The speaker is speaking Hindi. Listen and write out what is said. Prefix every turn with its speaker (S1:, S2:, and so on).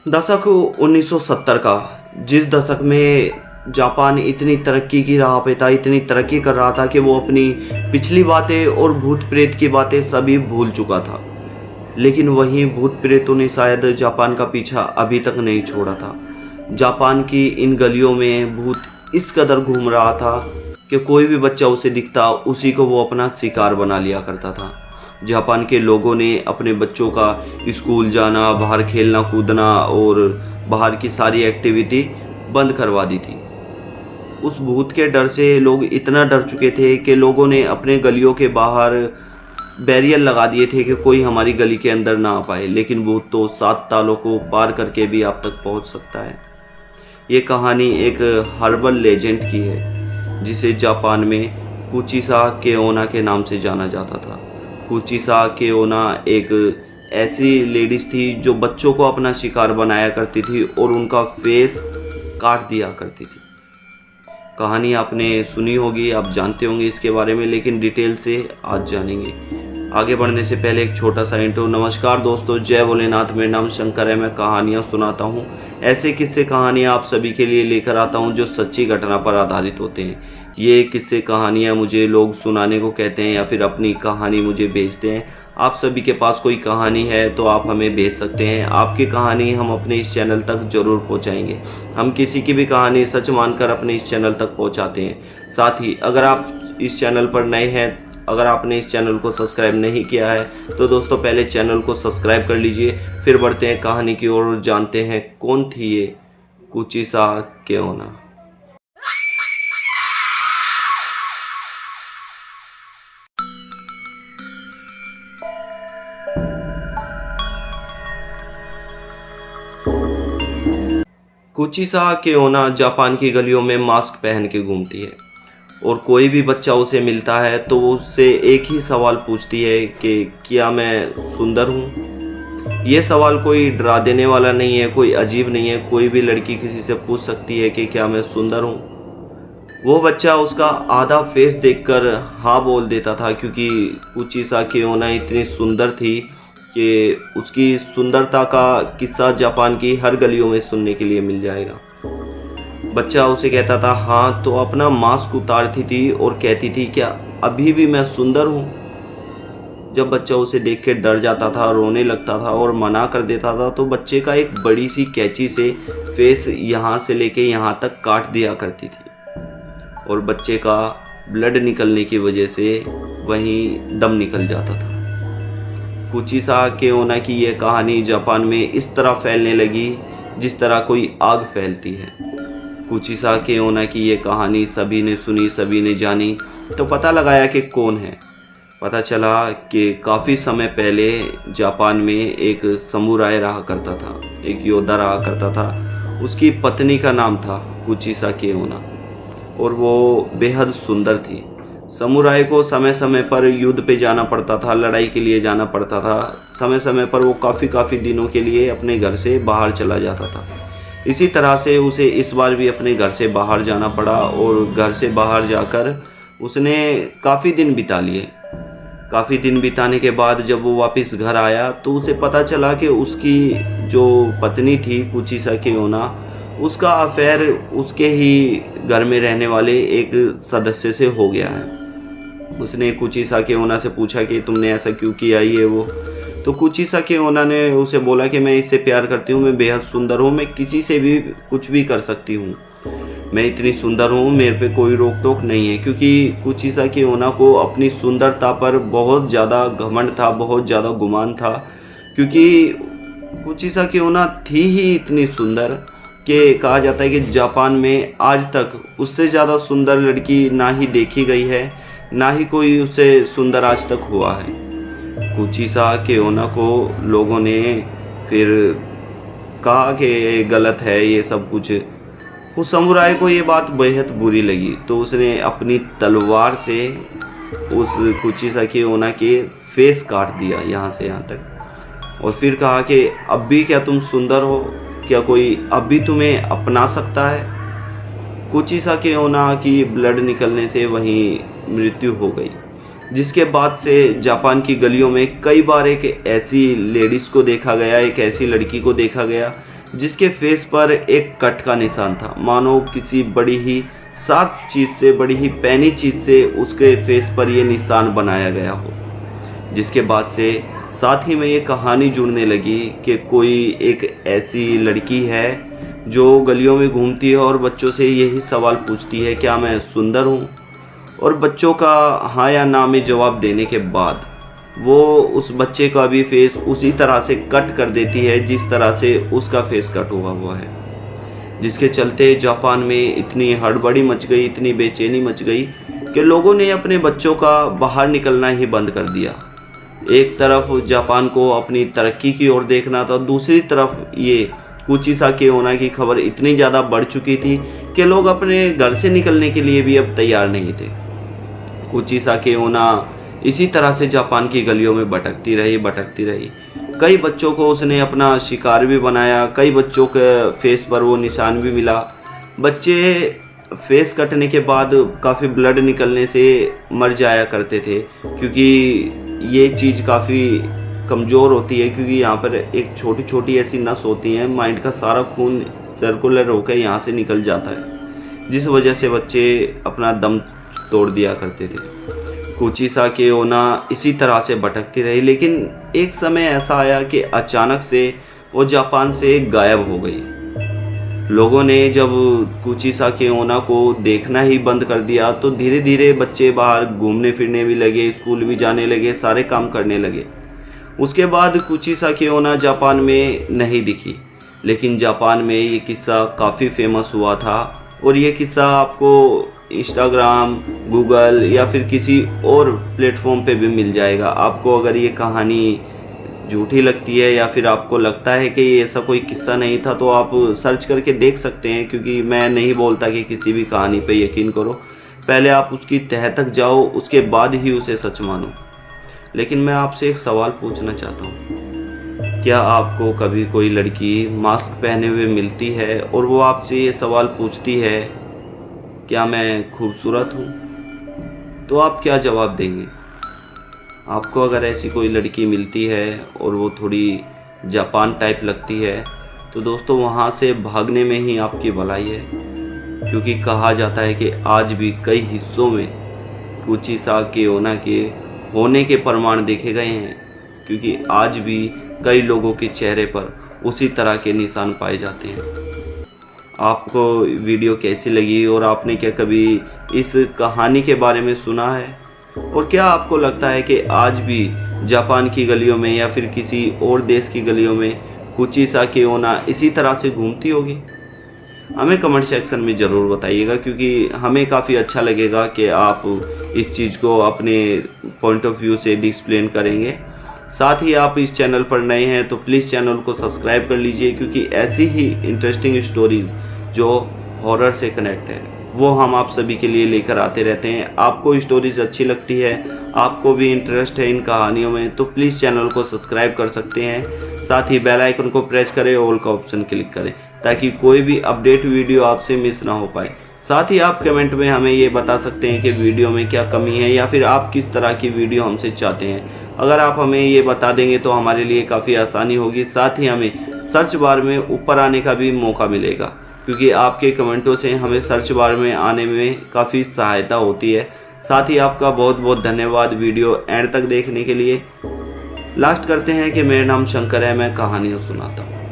S1: दशक 1970 का, जिस दशक में जापान इतनी तरक्की की राह पे था, इतनी तरक्की कर रहा था कि वो अपनी पिछली बातें और भूत प्रेत की बातें सभी भूल चुका था। लेकिन वहीं भूत प्रेतों ने शायद जापान का पीछा अभी तक नहीं छोड़ा था। जापान की इन गलियों में भूत इस कदर घूम रहा था कि कोई भी बच्चा उसे दिखता उसी को वो अपना शिकार बना लिया करता था। जापान के लोगों ने अपने बच्चों का स्कूल जाना, बाहर खेलना कूदना और बाहर की सारी एक्टिविटी बंद करवा दी थी। उस भूत के डर से लोग इतना डर चुके थे कि लोगों ने अपने गलियों के बाहर बैरियर लगा दिए थे कि कोई हमारी गली के अंदर ना आ पाए। लेकिन भूत तो 7 तालों को पार करके भी आप तक पहुंच सकता है। ये कहानी एक हर्बल लेजेंड की है जिसे जापान में कुचिसा केओना के नाम से जाना जाता था। कुचिसा केओना एक ऐसी लेडीज थी जो बच्चों को अपना शिकार बनाया करती थी और उनका फेस काट दिया करती थी। कहानी आपने सुनी होगी, आप जानते होंगे इसके बारे में, लेकिन डिटेल से आज जानेंगे। आगे बढ़ने से पहले एक छोटा सा इंट्रो। नमस्कार दोस्तों, जय भोलेनाथ। मेरा नाम शंकर है। मैं कहानियाँ सुनाता हूँ, ऐसे किस्से कहानियाँ आप सभी के लिए लेकर आता हूँ जो सच्ची घटना पर आधारित होते हैं। ये किस्से कहानियाँ मुझे लोग सुनाने को कहते हैं या फिर अपनी कहानी मुझे भेजते हैं। आप सभी के पास कोई कहानी है तो आप हमें भेज सकते हैं। आपकी कहानी हम अपने इस चैनल तक ज़रूर पहुंचाएंगे। हम किसी की भी कहानी सच मानकर अपने इस चैनल तक पहुंचाते हैं। साथ ही अगर आप इस चैनल पर नए हैं, अगर आपने इस चैनल को सब्सक्राइब नहीं किया है तो दोस्तों पहले चैनल को सब्सक्राइब कर लीजिए। फिर बढ़ते हैं कहानी की ओर और जानते हैं कौन थी ये कुचिसा केओना। कुचिसा केओना जापान की गलियों में मास्क पहन के घूमती है और कोई भी बच्चा उसे मिलता है तो वो उससे एक ही सवाल पूछती है कि क्या मैं सुंदर हूँ। ये सवाल कोई डरा देने वाला नहीं है, कोई अजीब नहीं है। कोई भी लड़की किसी से पूछ सकती है कि क्या मैं सुंदर हूँ। वो बच्चा उसका आधा फेस देखकर हाँ बोल देता था, क्योंकि कुचिसा केओना इतनी सुंदर थी कि उसकी सुंदरता का किस्सा जापान की हर गलियों में सुनने के लिए मिल जाएगा। बच्चा उसे कहता था हाँ तो अपना मास्क उतारती थी और कहती थी क्या अभी भी मैं सुंदर हूँ। जब बच्चा उसे देख के डर जाता था, रोने लगता था और मना कर देता था तो बच्चे का एक बड़ी सी कैंची से फेस यहाँ से लेके यहाँ तक काट दिया करती थी और बच्चे का ब्लड निकलने की वजह से वहीं दम निकल जाता था। कुचिसा केओना की यह कहानी जापान में इस तरह फैलने लगी जिस तरह कोई आग फैलती है। कुचिसा केओना की ये कहानी सभी ने सुनी, सभी ने जानी तो पता लगाया कि कौन है। पता चला कि काफ़ी समय पहले जापान में एक समुराय रहा करता था, एक योद्धा रहा करता था। उसकी पत्नी का नाम था कुचिसा केओना और वो बेहद सुंदर थी। समुराय को समय समय पर युद्ध पे जाना पड़ता था, लड़ाई के लिए जाना पड़ता था। समय समय पर वो काफ़ी दिनों के लिए अपने घर से बाहर चला जाता था। इसी तरह से उसे इस बार भी अपने घर से बाहर जाना पड़ा और घर से बाहर जाकर उसने काफ़ी दिन बिता लिए। काफ़ी दिन बिताने के बाद जब वो वापस घर आया तो उसे पता चला कि उसकी जो पत्नी थी कुचिसा केओना, उसका अफेयर उसके ही घर में रहने वाले एक सदस्य से हो गया है। उसने कुचिसा केओना से पूछा कि तुमने ऐसा क्यों किया, ये वो। तो कुचिसा केओना ने उसे बोला कि मैं इससे प्यार करती हूँ, मैं बेहद सुंदर हूँ, मैं किसी से भी कुछ भी कर सकती हूँ, मैं इतनी सुंदर हूँ, मेरे पे कोई रोक टोक नहीं है। क्योंकि कुचिसा केओना को अपनी सुंदरता पर बहुत ज़्यादा घमंड था, बहुत ज़्यादा गुमान था। क्योंकि कुचिसा केओना थी ही इतनी सुंदर कि कहा जाता है कि जापान में आज तक उससे ज़्यादा सुंदर लड़की ना ही देखी गई है, ना ही कोई उससे सुंदर आज तक हुआ है। कुचिसा केओना को लोगों ने फिर कहा कि गलत है ये सब कुछ। उस समुराय को ये बात बेहद बुरी लगी तो उसने अपनी तलवार से उस कुचिसा केओना के फेस काट दिया यहाँ से यहाँ तक और फिर कहा कि अब भी क्या तुम सुंदर हो, क्या कोई अब भी तुम्हें अपना सकता है। कुचिसा केओना की ब्लड निकलने से वहीं मृत्यु हो गई, जिसके बाद से जापान की गलियों में कई बार एक ऐसी लेडीज़ को देखा गया, एक ऐसी लड़की को देखा गया जिसके फेस पर एक कट का निशान था, मानो किसी बड़ी ही शार्प चीज़ से, बड़ी ही पैनी चीज़ से उसके फेस पर ये निशान बनाया गया हो। जिसके बाद से साथ ही में ये कहानी जुड़ने लगी कि कोई एक ऐसी लड़की है जो गलियों में घूमती है और बच्चों से यही सवाल पूछती है, क्या मैं सुंदर हूँ? और बच्चों का हाँ या ना में जवाब देने के बाद वो उस बच्चे का भी फेस उसी तरह से कट कर देती है जिस तरह से उसका फेस कट हुआ है। जिसके चलते जापान में इतनी हड़बड़ी मच गई, इतनी बेचैनी मच गई कि लोगों ने अपने बच्चों का बाहर निकलना ही बंद कर दिया। एक तरफ जापान को अपनी तरक्की की ओर देखना था, दूसरी तरफ ये कुचिसाकी ओना की खबर इतनी ज़्यादा बढ़ चुकी थी कि लोग अपने घर से निकलने के लिए भी अब तैयार नहीं थे। कुचिसाकी ओना इसी तरह से जापान की गलियों में भटकती रही। कई बच्चों को उसने अपना शिकार भी बनाया, कई बच्चों के फेस पर वो निशान भी मिला। बच्चे फेस कटने के बाद काफ़ी ब्लड निकलने से मर जाया करते थे, क्योंकि ये चीज़ काफ़ी कमज़ोर होती है, क्योंकि यहाँ पर एक छोटी छोटी ऐसी नस होती हैं, माइंड का सारा खून सर्कुलर होकर यहाँ से निकल जाता है, जिस वजह से बच्चे अपना दम तोड़ दिया करते थे। कुचिसाकी ओना इसी तरह से भटकती रही, लेकिन एक समय ऐसा आया कि अचानक से वो जापान से गायब हो गई। लोगों ने जब कुचिसाकी ओना को देखना ही बंद कर दिया तो धीरे धीरे बच्चे बाहर घूमने फिरने भी लगे, स्कूल भी जाने लगे, सारे काम करने लगे। उसके बाद कुचिसाकी ओना जापान में नहीं दिखी, लेकिन जापान में ये किस्सा काफ़ी फेमस हुआ था और ये किस्सा आपको इंस्टाग्राम, गूगल या फिर किसी और प्लेटफॉर्म पे भी मिल जाएगा। आपको अगर ये कहानी झूठी लगती है या फिर आपको लगता है कि ये ऐसा कोई किस्सा नहीं था तो आप सर्च करके देख सकते हैं, क्योंकि मैं नहीं बोलता कि किसी भी कहानी पे यकीन करो, पहले आप उसकी तह तक जाओ, उसके बाद ही उसे सच मानो। लेकिन मैं आपसे एक सवाल पूछना चाहता हूँ, क्या आपको कभी कोई लड़की मास्क पहने हुए मिलती है और वो आपसे ये सवाल पूछती है, क्या मैं खूबसूरत हूँ? तो आप क्या जवाब देंगे? आपको अगर ऐसी कोई लड़की मिलती है और वो थोड़ी जापान टाइप लगती है तो दोस्तों वहाँ से भागने में ही आपकी भलाई है, क्योंकि कहा जाता है कि आज भी कई हिस्सों में कुचिसाकी ओना के होने के प्रमाण देखे गए हैं, क्योंकि आज भी कई लोगों के चेहरे पर उसी तरह के निशान पाए जाते हैं। आपको वीडियो कैसी लगी और आपने क्या कभी इस कहानी के बारे में सुना है? और क्या आपको लगता है कि आज भी जापान की गलियों में या फिर किसी और देश की गलियों में कुचिसाकी ओना इसी तरह से घूमती होगी? हमें कमेंट सेक्शन में ज़रूर बताइएगा, क्योंकि हमें काफ़ी अच्छा लगेगा कि आप इस चीज़ को अपने पॉइंट ऑफ व्यू से एक्सप्लेन करेंगे। साथ ही आप इस चैनल पर नए हैं तो प्लीज़ चैनल को सब्सक्राइब कर लीजिए, क्योंकि ऐसी ही इंटरेस्टिंग स्टोरीज़ जो हॉरर से कनेक्ट है वो हम आप सभी के लिए लेकर आते रहते हैं। आपको स्टोरीज अच्छी लगती है, आपको भी इंटरेस्ट है इन कहानियों में, तो प्लीज़ चैनल को सब्सक्राइब कर सकते हैं। साथ ही बेल आइकन को प्रेस करें, ऑल का ऑप्शन क्लिक करें, ताकि कोई भी अपडेट वीडियो आपसे मिस ना हो पाए। साथ ही आप कमेंट में हमें ये बता सकते हैं कि वीडियो में क्या कमी है या फिर आप किस तरह की वीडियो हमसे चाहते हैं। अगर आप हमें ये बता देंगे तो हमारे लिए काफ़ी आसानी होगी। साथ ही हमें सर्च बार में ऊपर आने का भी मौका मिलेगा, क्योंकि आपके कमेंटों से हमें सर्च बार में आने में काफ़ी सहायता होती है। साथ ही आपका बहुत बहुत धन्यवाद वीडियो एंड तक देखने के लिए। लास्ट करते हैं कि मेरा नाम शंकर है, मैं कहानियाँ सुनाता हूँ।